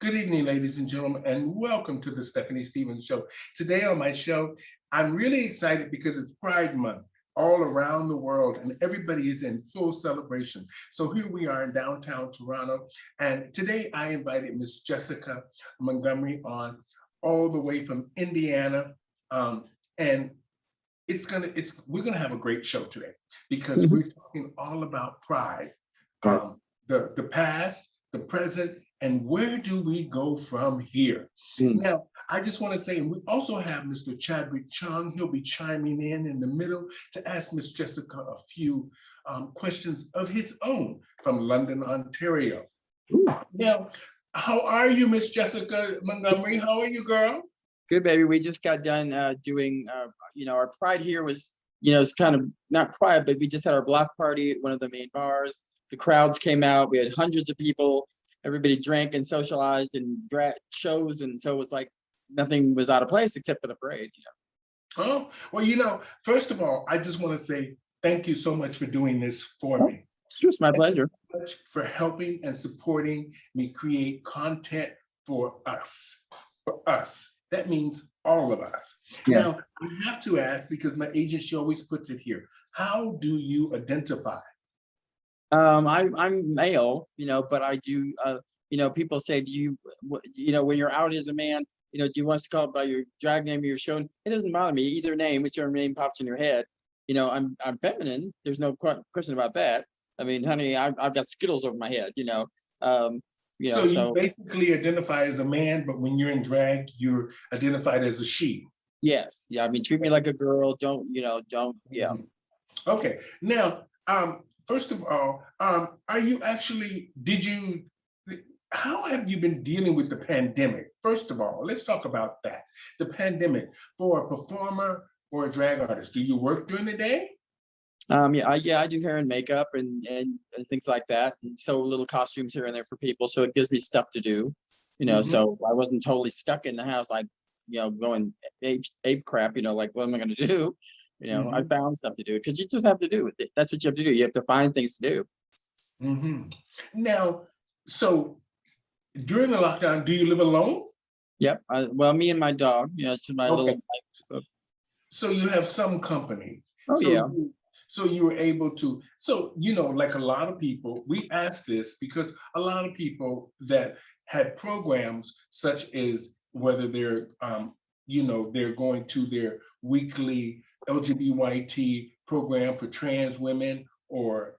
Good evening, ladies and gentlemen, and welcome to the Stephanie Stevens Show. Today on my show, I'm really excited because it's Pride Month all around the world, and everybody is in full celebration. So here we are in downtown Toronto, and today I invited Miss Jessica Montgomery on, all the way from Indiana, and we're gonna have a great show today because Mhm. we're talking all about pride, um, Yes. the past, the present, and where do we go from here? Mm. Now, I just want to say, and we also have Mr. Chadwick Chung. He'll be chiming in the middle to ask Miss Jessica a few questions of his own from London, Ontario. Ooh. Now, how are you, Miss Jessica Montgomery? How are you, girl? Good, baby. We just got done doing, our pride here was, it's kind of not quiet, but we just had our block party at one of the main bars. The crowds came out. We had hundreds of people. Everybody drank and socialized and shows, and so it was like nothing was out of place except for the parade. Oh, well, first of all, I just want to say thank you so much for doing this for Oh, me. sure, it's my Thank pleasure. you much for helping and supporting me create content for us. For us. That means all of us. Yeah. Now, I have to ask because my agent, she always puts it here. How do you identify? I'm male, but I do. People say, do you, when you're out as a man, do you want us to call it by your drag name or your show? It doesn't bother me either name, whichever name pops in your head. I'm feminine. There's no question about that. I mean, honey, I've got Skittles over my head. Um, So you so basically identify as a man, but when you're in drag, you're identified as a she. yes, yeah. I mean, treat me like a girl. Don't. Yeah. Mhm. Okay. Now, first of all, are you actually, how have you been dealing with the pandemic? First of all, let's talk about that. The pandemic for a performer or a drag artist. Do you work during the day? I do hair and makeup and things like that, and sew little costumes here and there for people. So it gives me stuff to do, Mhm. So I wasn't totally stuck in the house, like going ape crap. Like what am I going to do? I Mhm. found stuff to do because you just have to do it. That's what you have to do. You have to find things to do. Mhm. Now, so during the lockdown, do you live alone? Yep. Well, me and my dog. It's my Okay. little. So you have some company. Oh So yeah. you were able to, like a lot of people, we asked this because a lot of people that had programs such as whether they're going to their weekly LGBT program for trans women or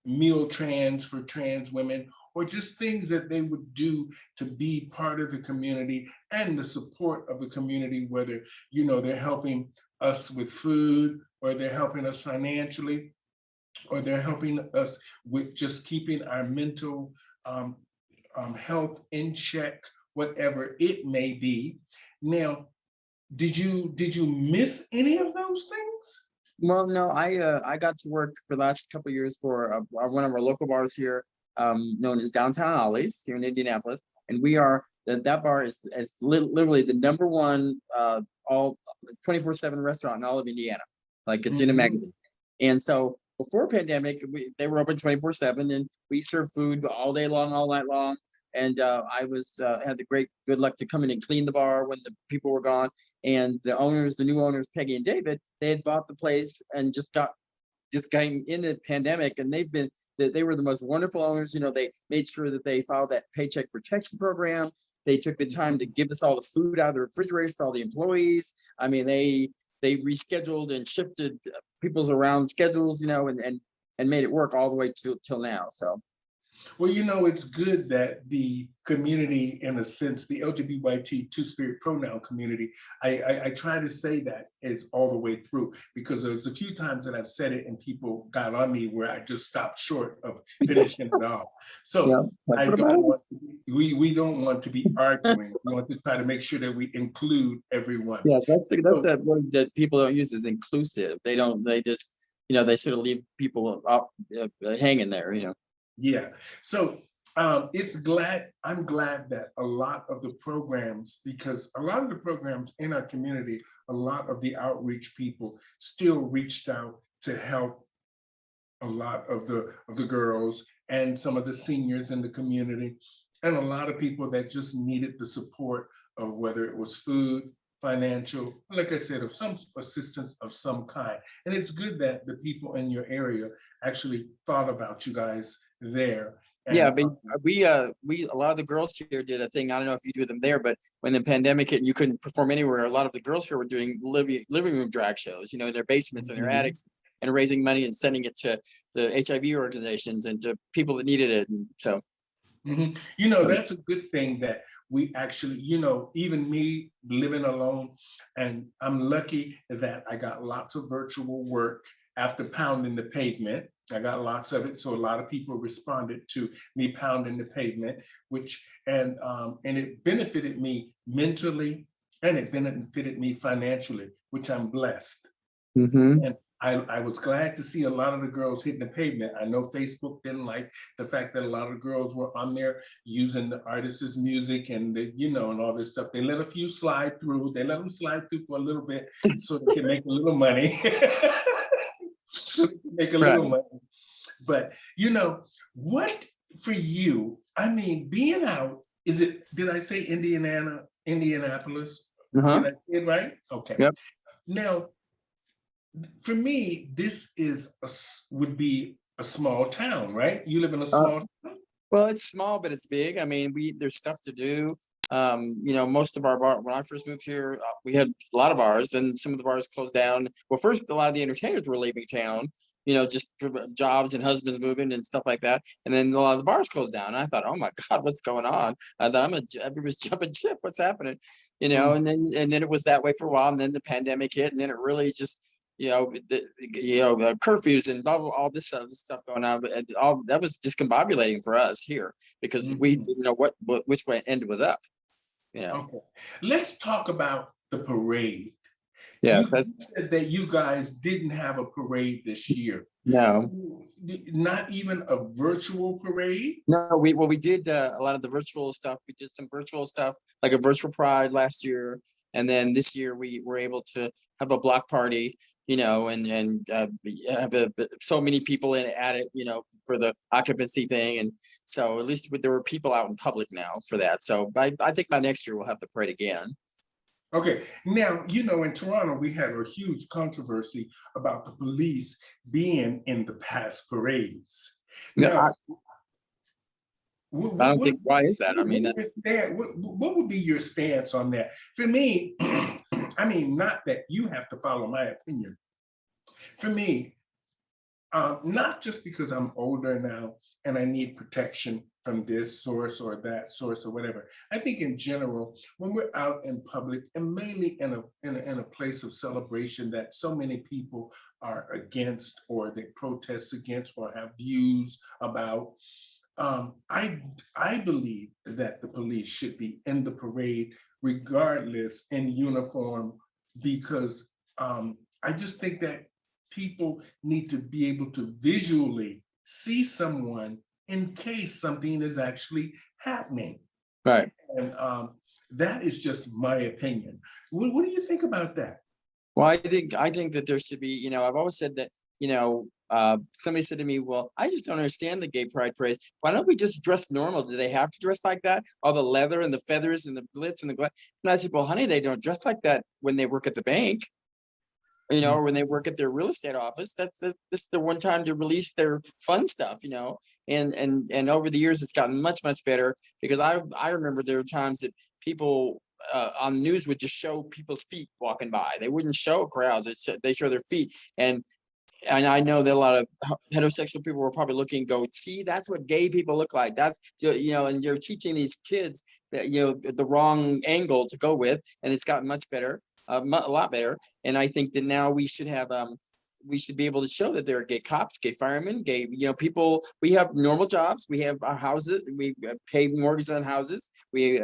meal trans for trans women, or just things that they would do to be part of the community and the support of the community, whether they're helping us with food, or they're helping us financially, or they're helping us with just keeping our mental um, health in check, whatever it may be. Now, did you miss any of those things? Well, no, I got to work for the last couple of years for one of our local bars here, known as Downtown Ollie's here in Indianapolis, and that bar is literally the number one all 24/7 restaurant in all of Indiana. Like it's in a Mhm. magazine, and so before pandemic, they were open 24/7, and we served food all day long, all night long. And I was had the good luck to come in and clean the bar when the people were gone, and the new owners, Peggy and David, they had bought the place and just came in the pandemic, and they were the most wonderful owners. They made sure that they followed that paycheck protection program. They took the time to give us all the food out of the refrigerators for all the employees. I mean, they rescheduled and shifted people's around schedules, and made it work all the way till now. So Well, it's good that the community, in a sense, the LGBT two-spirit pronoun community, I try to say that is all the way through, because there's a few times that I've said it and people got on me where I just stopped short of finishing it off. yeah, So that's I what don't about it want is. we don't want to be arguing. We want to try to make sure that we include everyone. Yeah, that's So that word that people don't use is inclusive. They don't. They just they sort of leave people up, hanging there. yeah. So I'm glad that a lot of the programs, because a lot of the programs in our community, a lot of the outreach people still reached out to help a lot of the girls and some of the seniors in the community. and a lot of people that just needed the support of whether it was food, financial, like I said, of some assistance of some kind. And it's good that the people in your area actually thought about you guys there. Yeah, And but we a lot of the girls here did a thing. I don't know if you do them there, but when the pandemic hit and you couldn't perform anywhere, a lot of the girls here were doing living room drag shows, in their basements and their Mhm. attics, and raising money and sending it to the HIV organizations and to people that needed it. And so, That's a good thing that we actually, even me living alone, and I'm lucky that I got lots of virtual work after pounding the pavement. I got lots of it, so a lot of people responded to me pounding the pavement, which and it benefited me mentally and it benefited me financially, which I'm blessed. mhm. And I was glad to see a lot of the girls hitting the pavement. I know Facebook didn't like the fact that a lot of girls were on there using the artist's music and and all this stuff. They let a few slide through. They let them slide through for a little bit so they can make a little money. So they can make a little Right. money. But what for you? I mean, being out, did I say Indianapolis? Uh-huh. Did I say it right? Okay. Yep. Now, for me, this would be a small town, right? You live in a Uh, small town? well, it's small, but it's big. I mean, there's stuff to do. Most of our when I first moved here, we had a lot of bars. Then some of the bars closed down. Well, first, a lot of the entertainers were leaving town. Just for jobs and husbands moving and stuff like that. And then a lot of the bars closed down. And I thought, oh my God, what's going on? I thought everybody's jumping ship. What's happening? Mm. And then it was that way for a while. And then the pandemic hit, and then it really just curfews and blah, blah, all this stuff going on. But all that was discombobulating for us here because we Mhm. didn't know which way end was up. Okay. Let's talk about the parade. Yes, You that's said that you guys didn't have a parade this year. no. Not even a virtual parade? No, we did a lot of the virtual stuff. We did some virtual stuff, like a virtual Pride last year, and then this year we were able to have a block party, and have so many people at it, for the occupancy thing, and so at least there were people out in public now for that. So I think by next year we'll have the parade again. Okay, now, in Toronto, we had a huge controversy about the police being in the past parades. No, Now, I don't think. Why is that? I mean, that's what would be your stance on that? For me, I mean, not that you have to follow my opinion. For me, not just because I'm older now and I need protection from this source or that source or whatever. I think in general, when we're out in public and mainly in a place of celebration that so many people are against or they protest against or have views about, I believe that the police should be in the parade regardless in uniform because I just think that people need to be able to visually see someone in case something is actually happening. right. And that is just my opinion. What do you think about that? Well, I think that there should be, I've always said that, somebody said to me, well, I just don't understand the gay pride parade. Why don't we just dress normal? Do they have to dress like that? All the leather and the feathers and the glitz and the glass. And I said, well, honey, they don't dress like that when they work at the bank, or when they work at their real estate office. This is the one time to release their fun stuff, and over the years it's gotten much, much better because I remember there were times that people on the news would just show people's feet walking by. They wouldn't show crowds. They show their feet. And I know that a lot of heterosexual people were probably looking and go, see, that's what gay people look like. That's, and you're teaching these kids that, the wrong angle to go with. And it's gotten much better, a lot better. And I think that now we should be able to show that there are gay cops, gay firemen, gay, people. We have normal jobs. We have our houses. We pay mortgages on houses. We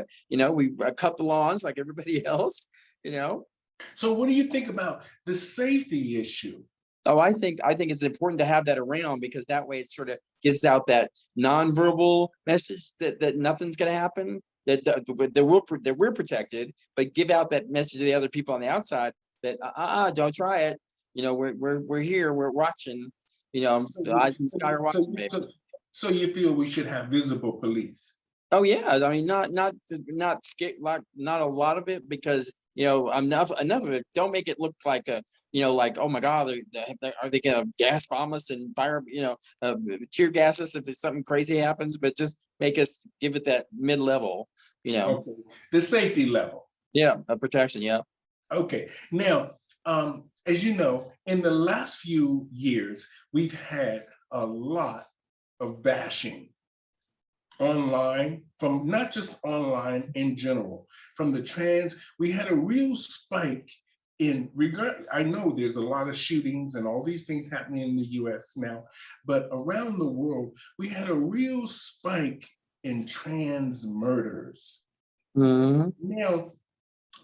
cut the lawns like everybody else, So what do you think about the safety issue? Oh, I think it's important to have that around because that way it sort of gives out that nonverbal message that nothing's going to happen, that we're protected, but give out that message to the other people on the outside that don't try it. We're here, we're watching. The eyes in the sky are watching, baby. So you feel we should have visible police? Oh yeah, I mean, not a lot of it, because enough of it. Don't make it look like like, oh my God, are they gonna gas bomb us and fire, tear gas us if something crazy happens? But just make us give it that mid level, Okay, the safety level. yeah, of protection. Yeah. Okay, now, as you know, in the last few years, we've had a lot of bashing online, from not just online in general, from the trans. We had a real spike in regard. I know there's a lot of shootings and all these things happening in the US now, but around the world, we had a real spike in trans murders. Mhm. Now,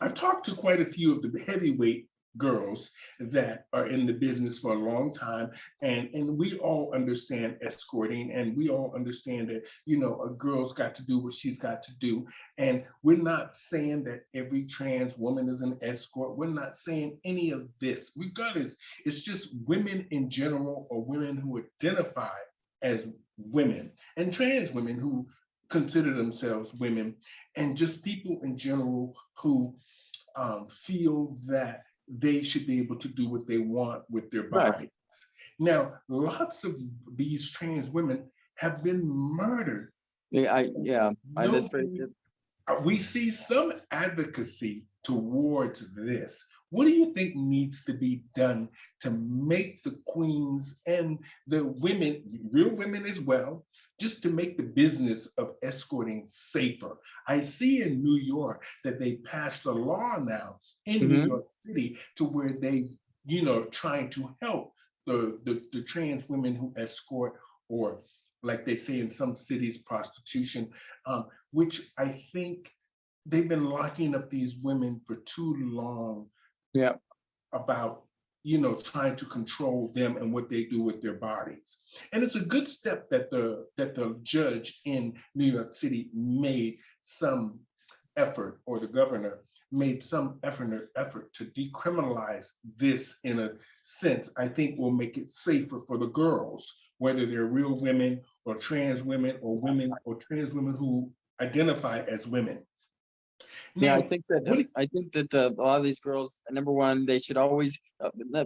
I've talked to quite a few of the heavyweight girls that are in the business for a long time, and we all understand escorting, and we all understand that, a girl's got to do what she's got to do. And we're not saying that every trans woman is an escort. We're not saying any of this. Regardless, it's just women in general, or women who identify as women, and trans women who consider themselves women, and just people in general who feel that they should be able to do what they want with their Right. bodies. Now, lots of these trans women have been murdered. That's Nobody, we see some advocacy towards this. What do you think needs to be done to make the queens and the women, real women as well, just to make the business of escorting safer? I see in New York that they passed a law now in New Mhm. York City to where they, trying to help the trans women who escort, or like they say in some cities, prostitution, which I think they've been locking up these women for too long Yeah. about, trying to control them and what they do with their bodies. And it's a good step that the judge in New York City made some effort, or the governor made some effort to decriminalize this. In a sense, I think will make it safer for the girls, whether they're real women or trans women, or women or trans women who identify as women. Yeah, Now, what? I think that a lot of these girls, number one, they should always,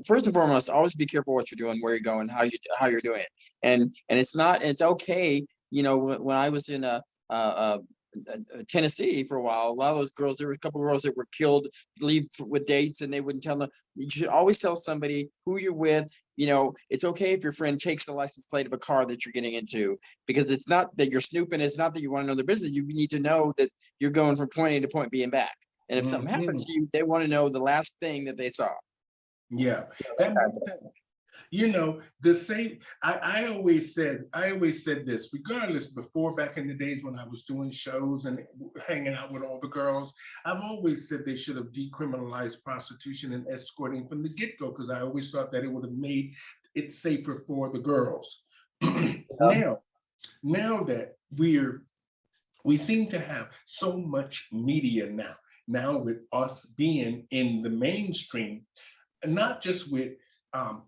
first and foremost, always be careful what you're doing, where you're going, how you're doing it, and it's okay. When I was in Tennessee for a while, a lot of those girls, there were a couple of girls that were killed, leave with dates, and they wouldn't tell them. You should always tell somebody who you're with. It's okay if your friend takes the license plate of a car that you're getting into, because it's not that you're snooping. It's not that you want to know their business. You need to know that you're going from point A to point B and back. And if something happens Mhm. to you, they want to know the last thing that they saw. Yeah, That that kind of makes thing. sense. The same. I always said this, regardless. Before, back in the days when I was doing shows and hanging out with all the girls, I've always said they should have decriminalized prostitution and escorting from the get-go, because I always thought that it would have made it safer for the girls. now, now that we seem to have so much media now. Now, with us being in the mainstream, and not just with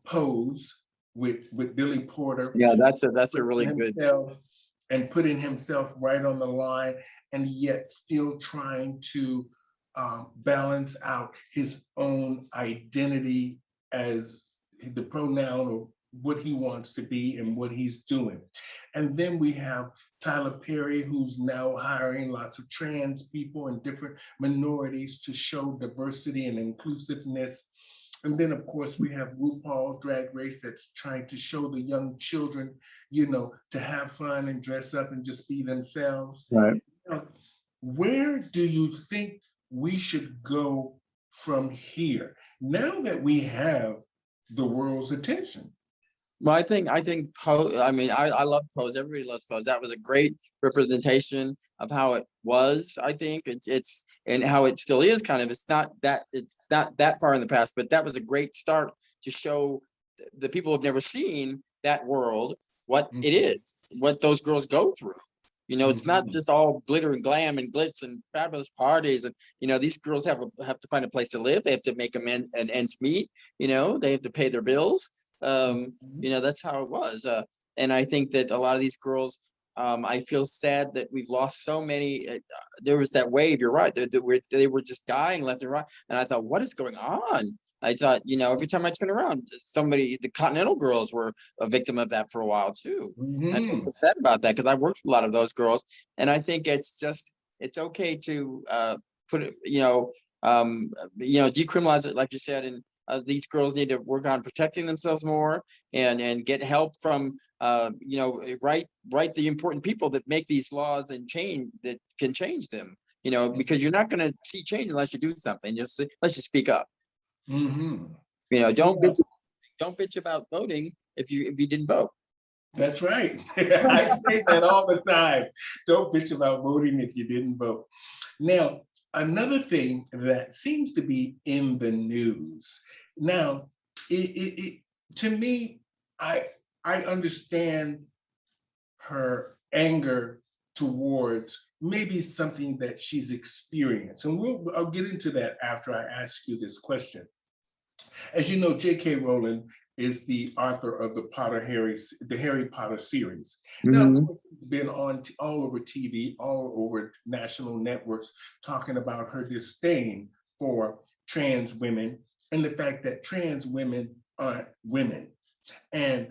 Pose, with Billy Porter, Yeah, that's a putting really good. himself putting himself right on the line, and yet still trying to balance out his own identity as the pronoun, or what he wants to be and what he's doing. And then we have Tyler Perry, who's now hiring lots of trans people and different minorities to show diversity and inclusiveness. And then, of course, we have RuPaul's Drag Race, that's trying to show the young children, to have fun and dress up and just be themselves. Right. Now, where do you think we should go from here, now that we have the world's attention? Well, I think Pose. I mean, I love Pose. Everybody loves Pose. That was a great representation of how it was. I think it's and how it still is. Kind of. It's not that far in the past, but that was a great start to show the people who've never seen that world what it Mhm, is, what those girls go through. It's not mhm, just all glitter and glam and glitz and fabulous parties. And these girls have to find a place to live. They have to make an ends meet. They have to pay their bills. mhm, That's how it was. And I think that a lot of these girls, I feel sad that we've lost so many. There was that wave. You're right. They were just dying left and right. And I thought, what is going on? I thought, every time I turn around, the Continental girls were a victim of that for a while too. I was Mhm. upset about that because I worked with a lot of those girls, and I think it's okay to put it, decriminalize it, like you said, and these girls need to work on protecting themselves more and get help from right the important people that make these laws and change that can change them. Because you're not going to see change unless you do something. Let's just speak up. Mhm. Don't Yeah, bitch about voting if you didn't vote. that's right. I say that all the time. Don't bitch about voting if you didn't vote. Now, another thing that seems to be in the news now, it to me, I I understand her anger towards maybe something that she's experienced, and I'll get into that after I ask you this question. As you know, J.K. Rowling is the author of the Harry Potter series. Now, of Mm-hmm. course, it's been on all over TV, all over national networks, talking about her disdain for trans women and the fact that trans women aren't women. And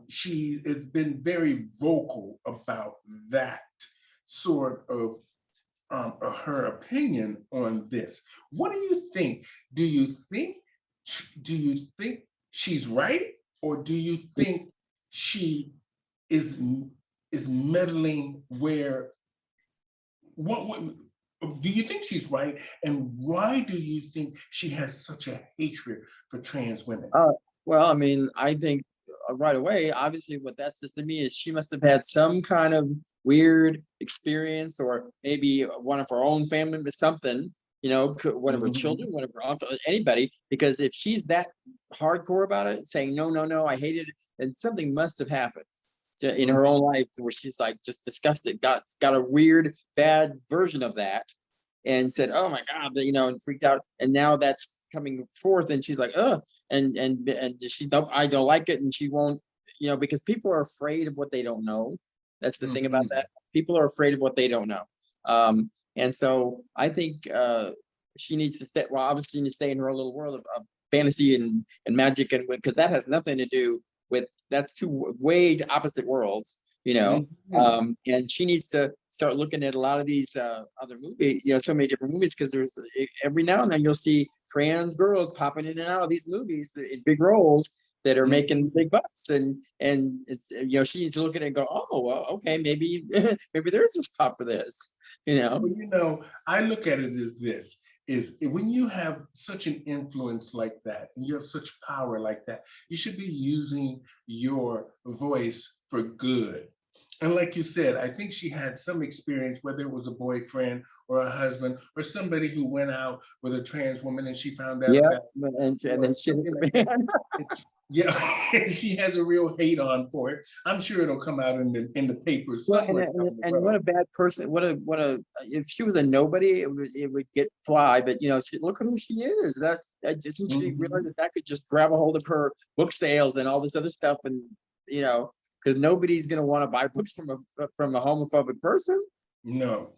she has been very vocal about that sort of her opinion on this. What do you think? Do you think do you think she's right, or do you think she is is meddling where what do you think she's right, and why do you think she has such a hatred for trans women? Well, I mean, I think right away, obviously, what that says to me is she must have had some kind of weird experience, or maybe one of her own family members, something, one of her children, Mhm. one of her uncle, anybody. Because if she's that hardcore about it, saying no, no, no, I hated it, then something must have happened in her own Mhm. life where she's like just disgusted, got a weird, bad version of that, and said, "Oh my God," and freaked out. And now that's coming forth, and she's like, "Oh," and she's no, I don't like it, and she won't, because people are afraid of what they don't know. That's the thing about Mhm. that. People are afraid of what they don't know. And so I think she needs to stay. Well, obviously, she needs to stay in her little world of fantasy and magic, and because that has nothing to do with that's two way opposite worlds. Mhm. And she needs to start looking at a lot of these other movies, so many different movies, because there's every now and then you'll see trans girls popping in and out of these movies in big roles that are making Mhm. big bucks, and it's she needs to look at it and go, oh, well, okay, maybe maybe there's a spot for this, you know. Well, I look at it as this is when you have such an influence like that and you have such power like that, you should be using your voice for good. And like you said, I think she had some experience, whether it was a boyfriend or a husband or somebody who went out with a trans woman and she found out Yeah, that, and then shit hit something like the that. fan. Yeah, she has a real hate on for it. I'm sure it'll come out in the papers Well, somewhere down the and what road. a bad person! What a if she was a nobody, it would get fly. But look at who she is. That doesn't she realize Mhm. that could just grab a hold of her book sales and all this other stuff, and because nobody's gonna want to buy books from a homophobic person. No.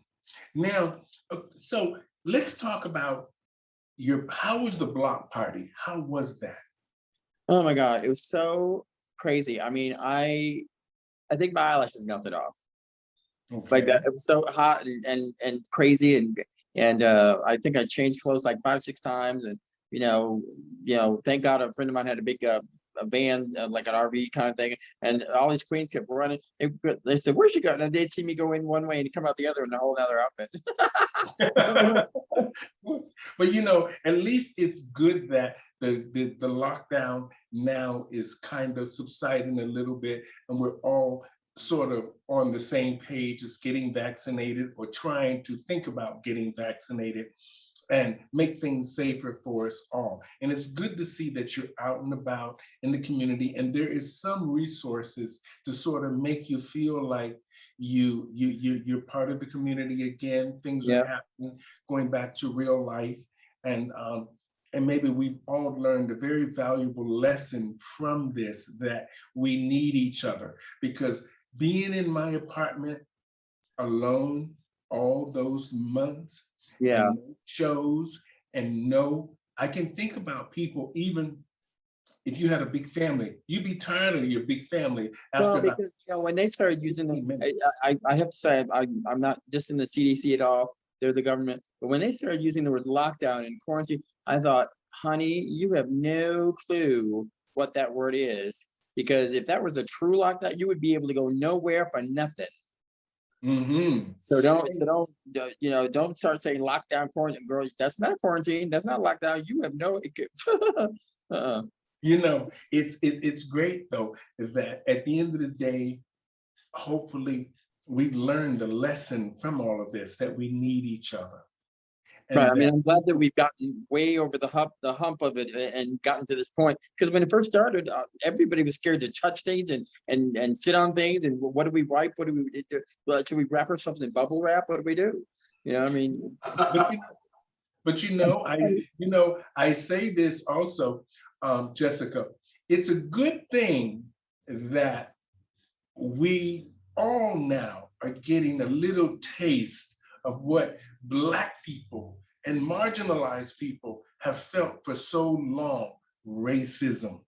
Now, so let's talk about how was the block party? How was that? Oh my God, it was so crazy. I mean, I think my eyelashes melted off. Like that, Okay. it was so hot and crazy, and I think I changed clothes like 5 6 times, and thank God a friend of mine had a big a van, like an RV kind of thing, and all these queens kept running. They said, "Where's she going?" And they'd see me go in one way and come out the other in a whole other outfit. But at least it's good that the lockdown now is kind of subsiding a little bit, and we're all sort of on the same page as getting vaccinated or trying to think about getting vaccinated and make things safer for us all. And it's good to see that you're out and about in the community, and there is some resources to sort of make you feel like you're part of the community again. Things are Yeah, happening, going back to real life, and maybe we've all learned a very valuable lesson from this, that we need each other, because being in my apartment alone all those months Yeah. and no shows and no, I can think about people, even if you had a big family, you'd be tired of your big family Well, after about because when they started using 15 them, minutes. I have to say I'm not dissing the CDC at all. They're the government, but when they started using the words lockdown and quarantine, I thought, honey, you have no clue what that word is. Because if that was a true lockdown, you would be able to go nowhere for nothing. Mhm. So don't don't start saying lockdown, quarantine, girl. That's not quarantine. That's not lockdown. You have no. uh-uh. You know, it's great though that at the end of the day, hopefully we've learned a lesson from all of this, that we need each other Right. and I mean, that I'm glad that people, we've gotten way over the hump of it and gotten to this point. Because when it first started, everybody was scared to touch things and sit on things. And what do we wipe? What do we do? Well, should we wrap ourselves in bubble wrap? What do we do? I mean, but I say this also, Jessica, it's a good thing that we all now are getting a little taste of what Black people and marginalized people have felt for so long, racism.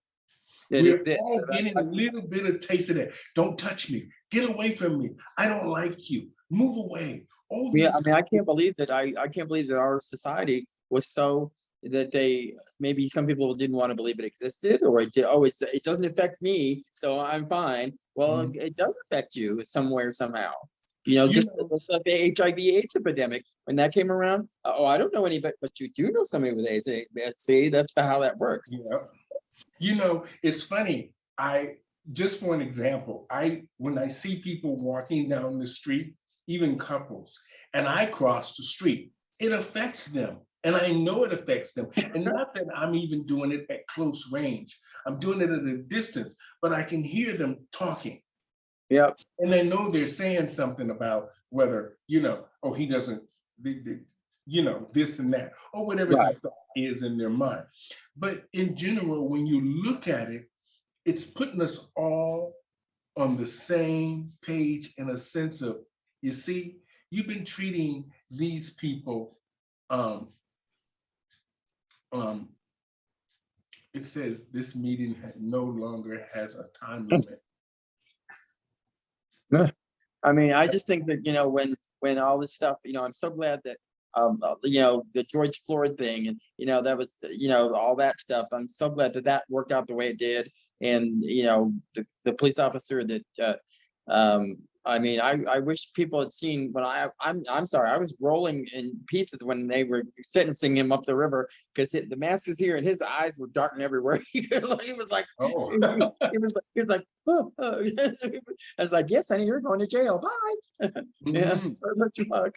it We're exists. all getting a little bit of taste of that. Don't touch me. Get away from me. I don't like you. Move away. All Yeah, I these. mean, I can't believe that our society was so that they maybe some people didn't want to believe it existed, or it did. Oh, it doesn't affect me, so I'm fine. Well, Mhm. it does affect you somewhere somehow. You Just know, like the HIV/AIDS epidemic when that came around. Oh, I don't know anybody, but you do know somebody with AIDS. See, that's how that works. yeah. It's funny. I just for an example, when I see people walking down the street, even couples, and I cross the street, it affects them. And I know it affects them. And not that I'm even doing it at close range. I'm doing it at a distance, but I can hear them talking. Yep. And I know they're saying something about whether, oh, he doesn't, this and that, or whatever the Right. thought is in their mind. But in general, when you look at it, it's putting us all on the same page in a sense of, you see, you've been treating these people, um, um, it says this meeting no longer has a time limit. I mean, I just think that when all this stuff, I'm so glad that the George Floyd thing, and that was all that stuff. I'm so glad that that worked out the way it did, and the police officer that I mean, I wish people had seen when I'm sorry, I was rolling in pieces when they were sentencing him up the river, because the mask is here and his eyes were darting everywhere. He was like, Oh. he was like, oh, oh. I was like, yes, honey, you're going to jail. Bye. Yeah, Mhm. sorry about your luck.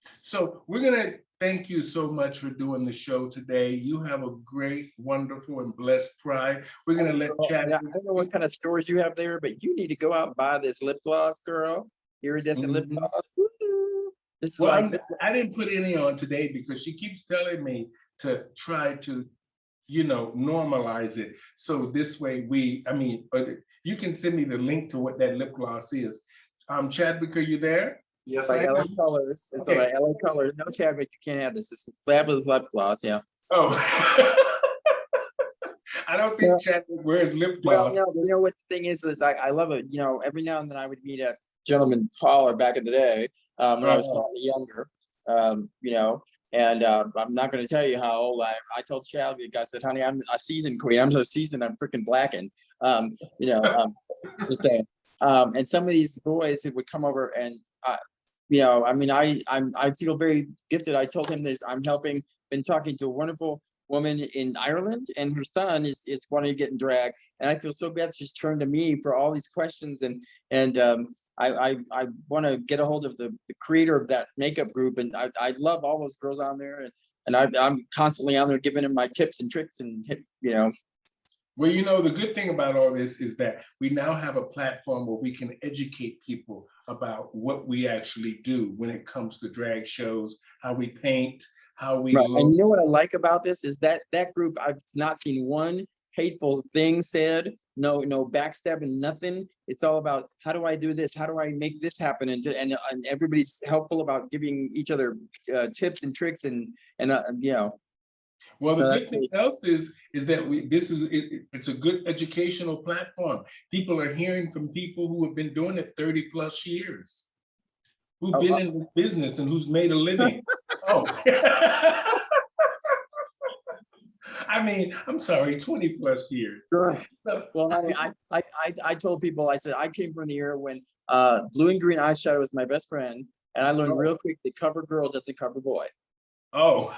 So we're going to thank you so much for doing the show today. You have a great, wonderful, and blessed pride. We're going to let Girl, Chad. yeah, I don't know what kind of stores you have there, but you need to go out and buy this lip gloss, girl. Iridescent lip Mhm. gloss. Woo-hoo. This is Well, like this. I didn't put any on today because she keeps telling me to try to, normalize it. So this way you can send me the link to what that lip gloss is. Chadwick, are you there? Yes, By I LA am. Colors. It's by Okay. LA Colors. No, Chadwick, you can't have this. This is fabulous lip gloss. Yeah. Oh. I don't think Well, Chadwick wears lip well, gloss. what the thing is I love it. Every now and then I would meet a gentleman caller back in the day when I was Uh, slightly younger. And I'm not going to tell you how old I told Chadwick. I said, honey, I'm a seasoned queen. I'm so seasoned, I'm freaking blackened. Just saying. And some of these boys who would come over and I mean, I feel very gifted. I told him that been talking to a wonderful woman in Ireland, and her son is wanting to get in drag. And I feel so bad she's turned to me for all these questions. And I want to get a hold of the creator of that makeup group, and I love all those girls on there, and I'm constantly on there giving them my tips and tricks and. Well, the good thing about all this is that we now have a platform where we can educate people about what we actually do when it comes to drag shows, how we paint, how we Right. And look. you know what I like about this is that group, I've not seen one hateful thing said, no backstabbing, nothing. it's all about how do I do this? How do I make this happen? And everybody's helpful about giving each other tips and tricks and you know. Well, the So good that's thing me. else is that it's a good educational platform. People are hearing from people who have been doing it 30 plus years, who've Oh, been in this business and who's made a living. Oh. I mean, I'm sorry, 20 plus years. sure. So, Well, I told people, I said I came from the era when blue and green eyeshadow was my best friend, and I learned real quick that cover girl doesn't cover boy. oh.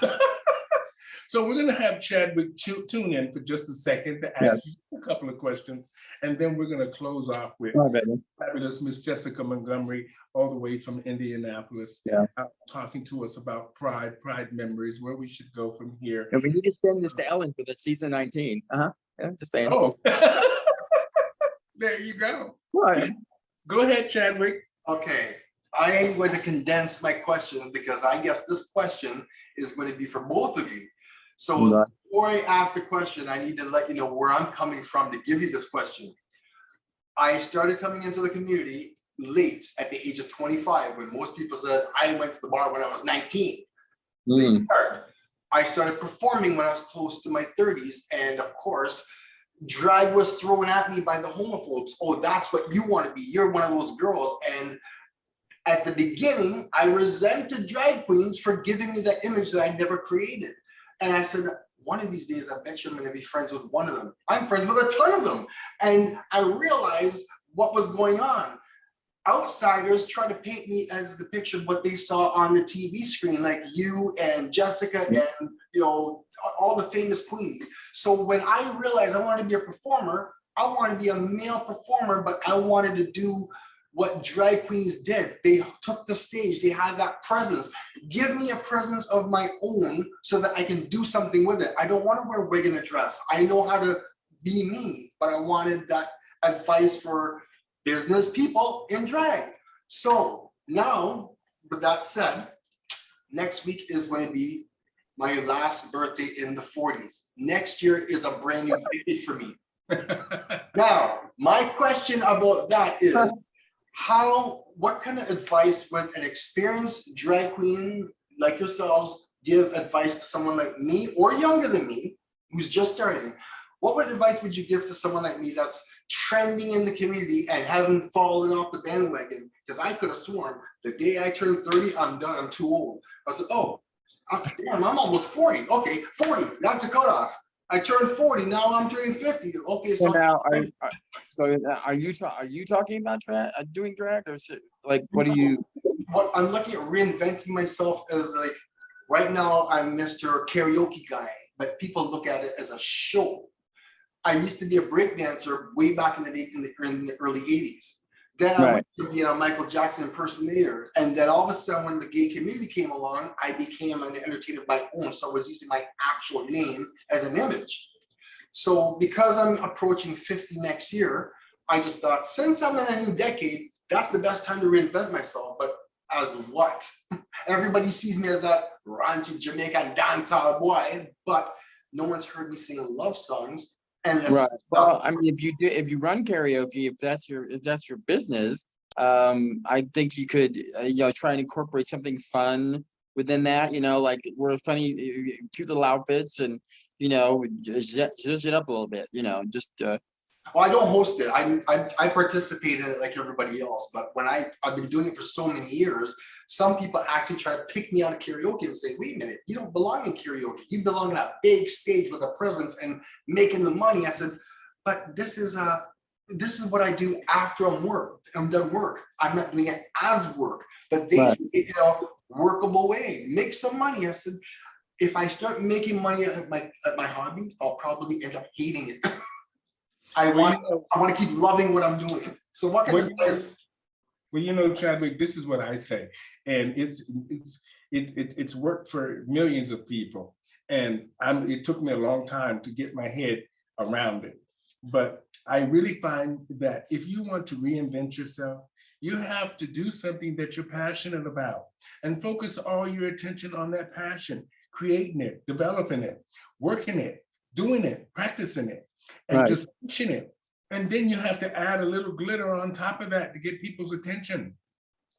So we're going to have Chadwick tune in for just a second to Yeah. ask you a couple of questions, and then we're going to close off with All right, baby. fabulous Miss Jessica Montgomery, all the way from Indianapolis, Yeah. talking to us about pride memories, where we should go from here. And we need to send this to Ellen for the season 19. Yeah, just saying. Oh, there you go. What? Go ahead, Chadwick. Okay, I am going to condense my question because I guess this question is going to be for both of you. So Right. before I ask the question, I need to let you know where I'm coming from to give you this question. I started coming into the community late at the age of 25, when most people said I went to the bar when I was 19. Late start. I started performing when I was close to my 30s, and of course, drag was thrown at me by the homophobes. Oh, that's what you want to be. You're one of those girls. And at the beginning, I resented drag queens for giving me that image that I never created. And I said, one of these days, I bet you I'm going to be friends with one of them. I'm friends with a ton of them. And I realized what was going on. Outsiders try to paint me as the picture of what they saw on the TV screen, like you and Jessica and, you know, all the famous queens. So when I realized I wanted to be a performer, I wanted to be a male performer, but I wanted to do what drag queens did. They took the stage, they had that presence. Give me a presence of my own so that I can do something with it. I don't want to wear a wig and a dress. I know how to be me, but I wanted that advice for business people in drag. So now, with that said, next week is going to be my last birthday in the 40s. Next year is a brand new decade for me. Now, my question about that is, what kind of advice would an experienced drag queen like yourselves give advice to someone like me or younger than me who's just starting? What advice would you give to someone like me that's trending in the community and haven't fallen off the bandwagon? Because I could have sworn the day I turned 30, I'm done, I'm too old. I said, oh, damn, I'm almost 40. Okay, 40, that's a cutoff. I turned 40, now I'm turning 50. Okay, So now, are you talking about doing drag, or like what do you? What I'm looking at reinventing myself as, like, right now I'm Mr. Karaoke guy, but people look at it as a show. I used to be a break dancer way back in the day, in the early 80s. Then I went to be a Michael Jackson impersonator. And then all of a sudden, when the gay community came along, I became an entertainer of my own. So I was using my actual name as an image. So because I'm approaching 50 next year, I just thought, since I'm in a new decade, that's the best time to reinvent myself. But as what? Everybody sees me as that raunchy Jamaican dancehall boy, but no one's heard me sing love songs. And Right. Well, I mean, if you run karaoke, if that's your business, I think you could try and incorporate something fun within that. Like we're funny, cute little outfits, and zhuzh it up a little bit. Well, I don't host it. I participate in it like everybody else. But when I've been doing it for so many years, some people actually try to pick me out of karaoke and say, wait a minute, you don't belong in karaoke. You belong on a big stage with a presence and making the money. I said, but this is what I do after I'm done work. I'm not doing it as work, but they make it a workable way, make some money. I said, if I start making money at my hobby, I'll probably end up hating it. I want to keep loving what I'm doing. So what can Well, Chadwick, this is what I say, and it's worked for millions of people, and it took me a long time to get my head around it. But I really find that if you want to reinvent yourself, you have to do something that you're passionate about and focus all your attention on that passion, creating it, developing it, working it, doing it, practicing it, and just pushing it And then you have to add a little glitter on top of that to get people's attention.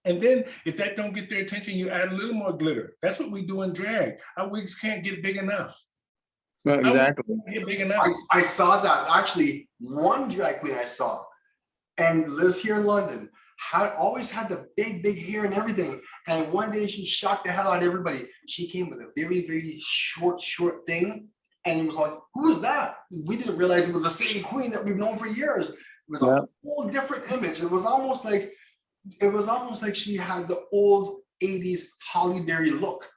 And then if that don't get their attention, you add a little more glitter. That's what we do in drag. Our wigs can't get big enough. Well, Our wigs exactly. can't get big enough. I saw that, actually, one drag queen I saw, and lives here in London, always had the big hair and everything. And one day she shocked the hell out of everybody. She came with a very short thing. And it was like, who is that? We didn't realize it was the same queen that we've known for years. It was Yeah. a whole different image. It was almost like she had the old 80s Holly Berry look.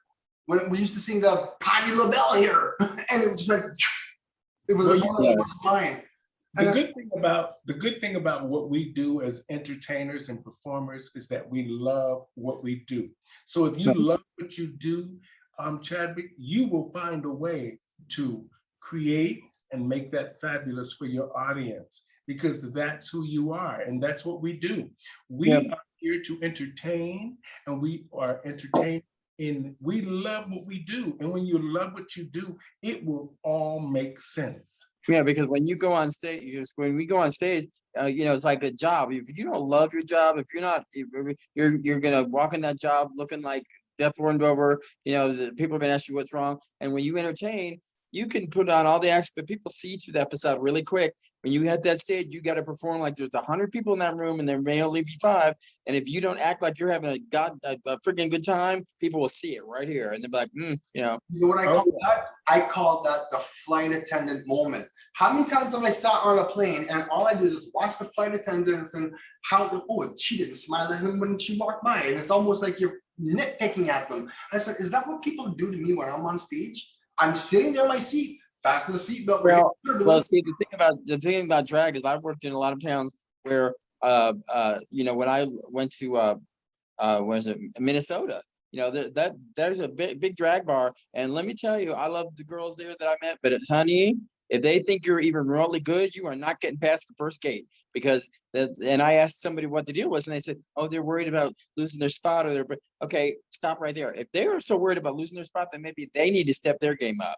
When we used to sing the Patti LaBelle here. And it was just like, it was Well, a short line. The good thing about what we do as entertainers and performers is that we love what we do. So if you love what you do, Chadwick, you will find a way to create and make that fabulous for your audience, because that's who you are and that's what we do. We are here to entertain, and we are entertained. We love what we do, and when you love what you do, it will all make sense. Yeah, because when you go on stage, when we go on stage, it's like a job. If you don't love your job, if you're not, you're gonna walk in that job looking like death warmed over. The people are gonna ask you what's wrong. And when you entertain, you can put on all the acts, but people see through that facade really quick. When you hit that stage, you got to perform like there's 100 people in that room, and there may only be 5. And if you don't act like you're having a freaking good time, people will see it right here, and they'll be like, You know what I call that? I call that the flight attendant moment. How many times have I sat on a plane and all I do is just watch the flight attendants and she didn't smile at him when she walked by, and it's almost like you're nitpicking at them. I said, is that what people do to me when I'm on stage? I'm sitting there in my seat, fasten the seatbelt. Well, see, the thing about drag is I've worked in a lot of towns where, when I went to, Minnesota, there's a big drag bar, and let me tell you, I love the girls there that I met, but honey, if they think you're even remotely good, you are not getting past the first gate, because and I asked somebody what the deal was, and they said, oh, they're worried about losing their spot, okay, stop right there. If they are so worried about losing their spot, then maybe they need to step their game up.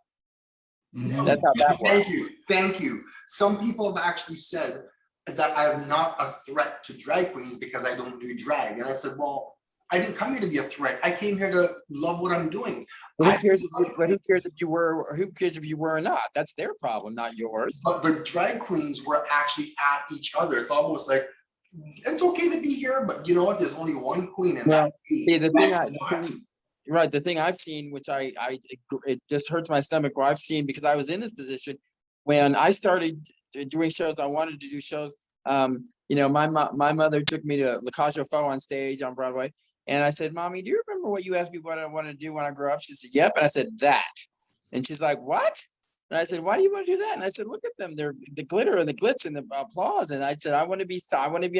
That's how that works. Thank you. Some people have actually said that I'm not a threat to drag queens because I don't do drag. And I said, well, I didn't come here to be a threat. I came here to love what I'm doing. Well, who cares if you were, or who cares if you were or not? That's their problem, not yours. But drag queens were actually at each other. It's almost like, it's okay to be here, but you know what? There's only one queen in that. See, the thing I've seen, which it just hurts my stomach, where I've seen, because I was in this position when I started doing shows. I wanted to do shows. My mother took me to La Cage aux Folles on stage on Broadway. And I said, Mommy, do you remember what you asked me what I wanted to do when I grow up? She said, yep. And I said, that. And she's like, what? And I said, why do you want to do that? And I said, look at them. They're the glitter and the glitz and the applause. And I said, I want to be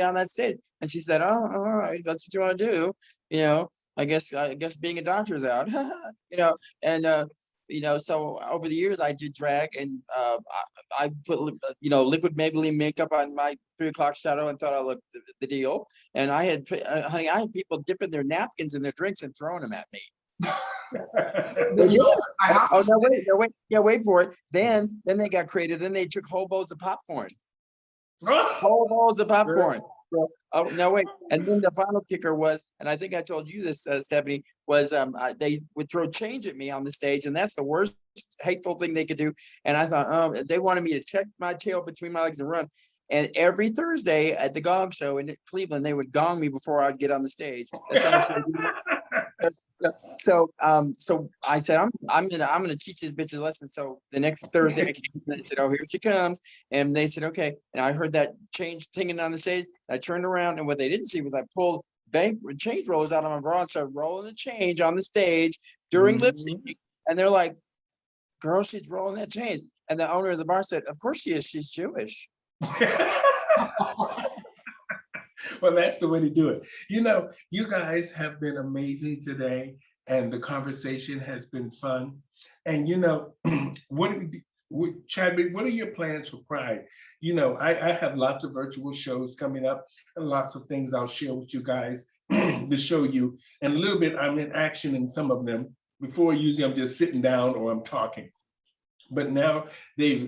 on that stage. And she said, oh, all right, that's what you want to do. I guess being a doctor is out, so over the years I did drag, and I put, liquid Maybelline makeup on my 3 o'clock shadow and thought I looked the deal. And I had, I had people dipping their napkins in their drinks and throwing them at me. Wait for it. Then they got creative. Then they took whole bowls of popcorn. Whole bowls of popcorn. No, wait. And then the final kicker was, and I think I told you this, Stephanie, was they would throw change at me on the stage, and that's the worst hateful thing they could do. And I thought, they wanted me to check my tail between my legs and run. And every Thursday at the Gong Show in Cleveland, they would gong me before I'd get on the stage. That's how much So I said, I'm gonna teach these bitches a lesson. So the next Thursday, I came, and they said, oh, here she comes. And they said, okay. And I heard that change tinging on the stage. I turned around, and what they didn't see was I pulled change rollers out of my bra and started rolling the change on the stage during lip syncing. And they're like, girl, she's rolling that change. And the owner of the bar said, of course she is. She's Jewish. Well, that's the way to do it. You guys have been amazing today, and the conversation has been fun. And Chadwick, what are your plans for Pride? I have lots of virtual shows coming up, and lots of things I'll share with you guys to show you. And a little bit, I'm in action in some of them. Before, usually I'm just sitting down or I'm talking. But now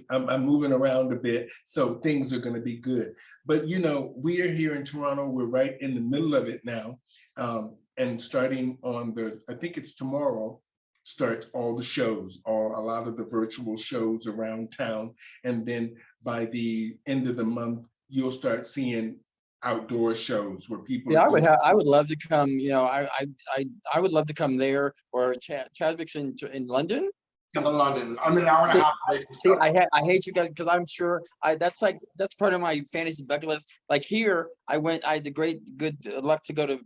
I'm moving around a bit, so things are going to be good. But you know, we are here in Toronto. We're right in the middle of it now, and starting on I think it's tomorrow, starts all the shows, or a lot of the virtual shows around town, and then by the end of the month, you'll start seeing outdoor shows where people. Yeah, I would love to come. You know, I would love to come there, or Chadwick's in London. Come to London. I'm an hour and a half away from See, Scotland. I hate you guys because I'm sure that's part of my fantasy bucket list. Like here, I had the good luck to go to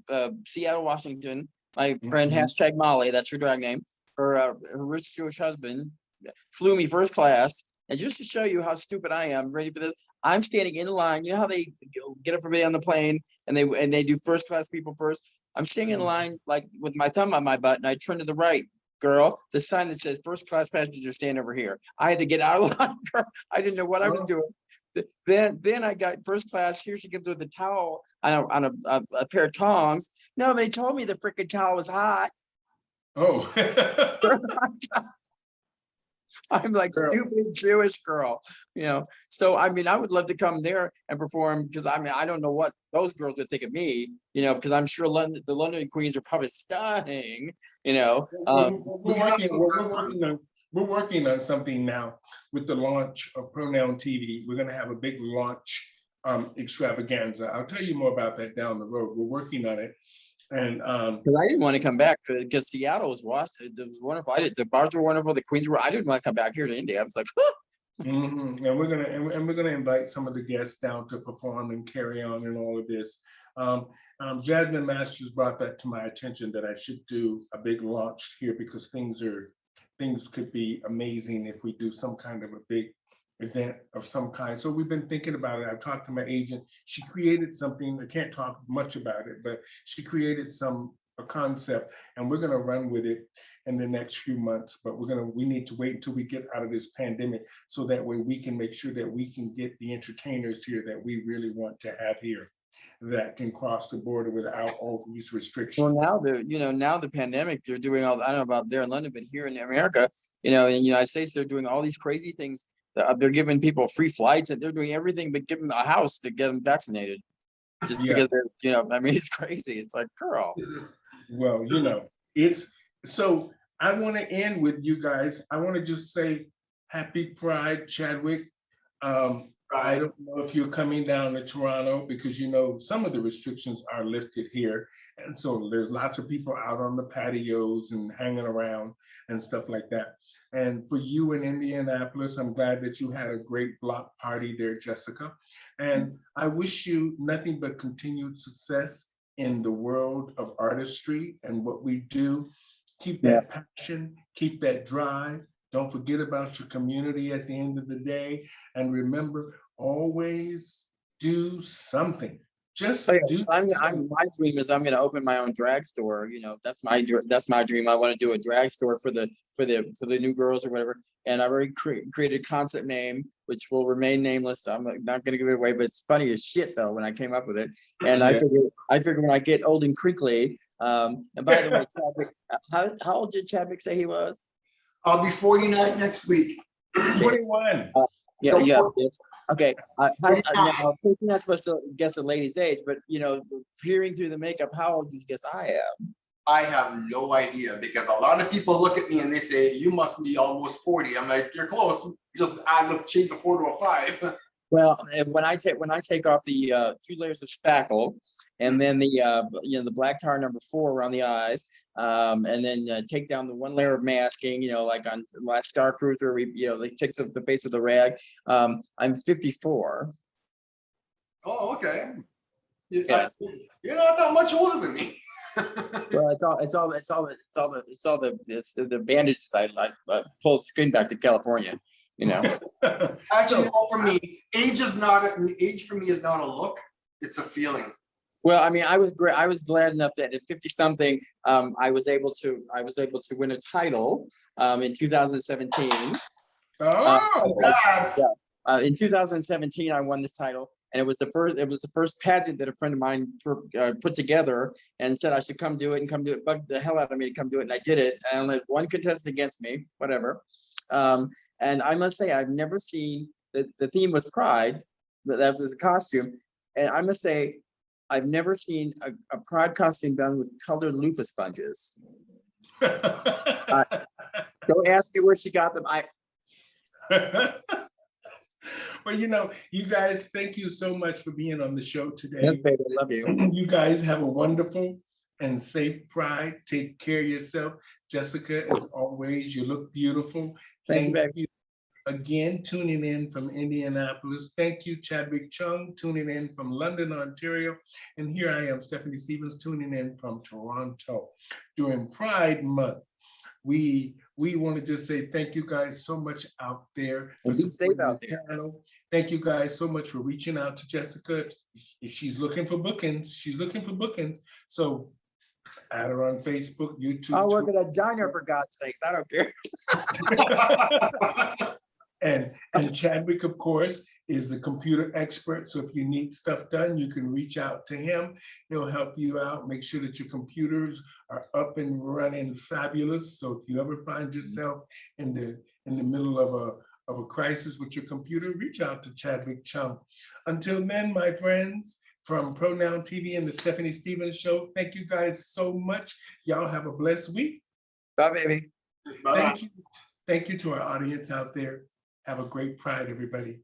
Seattle, Washington. My friend Mhm. #Molly, that's her drag name. Her rich Jewish husband flew me first class, and just to show you how stupid I am, ready for this, I'm standing in line. You know how they get everybody on the plane and they do first class people first. I'm standing in line like with my thumb on my butt, and I turn to the right. Girl, the sign that says first class passengers stand over here. I had to get out of line, girl. I didn't know what I was doing. Then I got first class. Here she comes with a towel on a pair of tongs. No, they told me the freaking towel was hot. Oh. I'm like Girl. stupid Jewish girl, you know. So I mean, I would love to come there and perform, because I mean, I don't know what those girls would think of me, you know, because I'm sure the London Queens are probably stunning, you know. We're working on something now with the launch of Pronoun TV. We're going to have a big launch extravaganza. I'll tell you more about that down the road. We're working on it. And because I didn't want to come back, because Seattle was wonderful. The bars were wonderful. The Queens were. I didn't want to come back here to India. I was like, and we're gonna invite some of the guests down to perform and carry on and all of this. Jasmine Masters brought that to my attention, that I should do a big launch here, because things could be amazing if we do some kind of a big event of some kind. So we've been thinking about it. I've talked to my agent. She created something. I can't talk much about it, but she created a concept, and we're going to run with it in the next few months. But we need to wait until we get out of this pandemic, so that way we can make sure that we can get the entertainers here that we really want to have here, that can cross the border without all these restrictions. well, now the pandemic, they're doing all. I don't know about there in London, but here in America, you know, in the United States, they're doing all these crazy things. They're giving people free flights, and they're doing everything but giving them a house to get them vaccinated, just because they're, you know, I mean, it's crazy. It's like, girl. Well, you know, it's so I want to end with you guys. I want to just say happy Pride, Chadwick. I don't know if you're coming down to Toronto, because you know some of the restrictions are lifted here. And so there's lots of people out on the patios and hanging around and stuff like that. And for you in Indianapolis, I'm glad that you had a great block party there, Jessica. And I wish you nothing but continued success in the world of artistry and what we do. Keep that passion, keep that drive. Don't forget about your community at the end of the day. And remember, always do something. Just do something. My dream is I'm going to open my own drag store. You know, that's my dream. I want to do a drag store for the new girls or whatever. And I already created a concept name, which will remain nameless. I'm not going to give it away, but it's funny as shit though when I came up with it. And I figured when I get old and crinkly. And by the way, Chadwick, how old did Chadwick say he was? I'll be 49 next week. 21. Yeah. Okay. Now, you're not supposed to guess a lady's age, but you know, peering through the makeup, how old do you guess I am? I have no idea, because a lot of people look at me and they say, you must be almost 40. I'm like, you're close. Just change the 4 to a 5. Well, when I take off the 2 layers of spackle, and then the black tar number 4 around the eyes, and then take down the 1 layer of masking, you know, like on last Star Cruiser, they takes up the base with the rag. I'm 54. Oh, okay. You're Yeah. not that much older than me. Well, it's all the bandages I pull the skin back to California, you know. Actually, for me, age for me is not a look; it's a feeling. Well, I mean, I was glad enough that at 50 something, I was able to win a title in 2017. In 2017, I won this title, and it was the first pageant that a friend of mine put together, and said I should come do it, bugged the hell out of me to come do it, and I did it. And I only had 1 contestant against me, whatever. And I must say, I've never seen, the theme was pride, but that was the costume. And I must say, I've never seen a pride costume done with colored loofah sponges. Don't ask me where she got them. Well, you guys, thank you so much for being on the show today. Yes, baby, I love you. You guys have a wonderful and safe Pride. Take care of yourself. Jessica, as always, you look beautiful. Thank you, baby. you again tuning in from Indianapolis. Thank you, Chadwick Chung, tuning in from London, Ontario. And here I am, Stephanie Stevens, tuning in from Toronto. During Pride Month, we want to just say thank you guys so much out there. And be safe out there. Thank you guys so much for reaching out to Jessica. If she's looking for bookings, So add her on Facebook, YouTube. I'll work at a diner for God's sakes. I don't care. And Chadwick, of course, is the computer expert. So if you need stuff done, you can reach out to him. He'll help you out, make sure that your computers are up and running fabulous. So if you ever find yourself in the middle of a crisis with your computer, reach out to Chadwick Chung. Until then, my friends, from Pronoun TV and the Stephanie Stevens Show, thank you guys so much. Y'all have a blessed week. Bye, baby. Bye-bye. Thank you. Thank you to our audience out there. Have a great Pride, everybody.